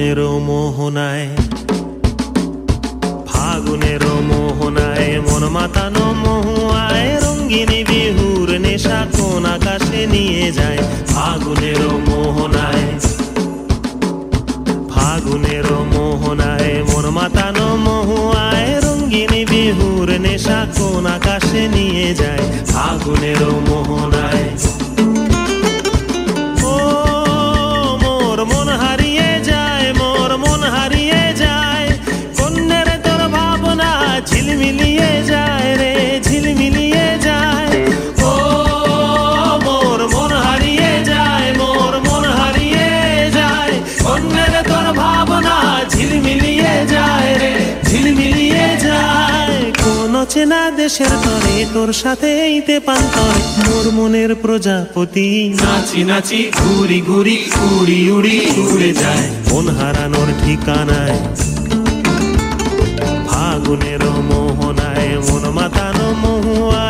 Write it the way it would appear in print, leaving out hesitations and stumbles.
ফাগুনের মোহনায়, ফাগুনের মোহনায় মন মাতানো মহুয়ায় রঙ্গিনী বিহুর নেশা কোন আকাশে নিয়ে যায়। ফাগুনের মোহনায়, ফাগুনের মোহনায় মন মাতানো মহুয়ায় রঙ্গিনী বিহুর নেশা কোন আকাশে নিয়ে যায়। ফাগুনের মোহনায় মন হারিয়ে যায়, মোর মন হারিয়ে যায়, কন্যের তোর ভাবনা ঝিলমিলিয়ে যায় রে, ঝিলমিলিয়ে যায়। ও মোর মন হারিয়ে যায়, মোর মন হারিয়ে যায়, কন্যের তোর ভাবনা ঝিলমিলিয়ে যায় রে, ঝিলমিলিয়ে যায়। কোন চেনা দেশের তরে তোর সাথে এইতে পান্তরে মোর মনের প্রজাপতি নাচি নাচি ঘুরি ঘুরি উড়ি উড়ি উড়ে যায় মন হারানোর ঠিকানায়। ফাগুনের মোহনায় মন মাতানো মহুয়া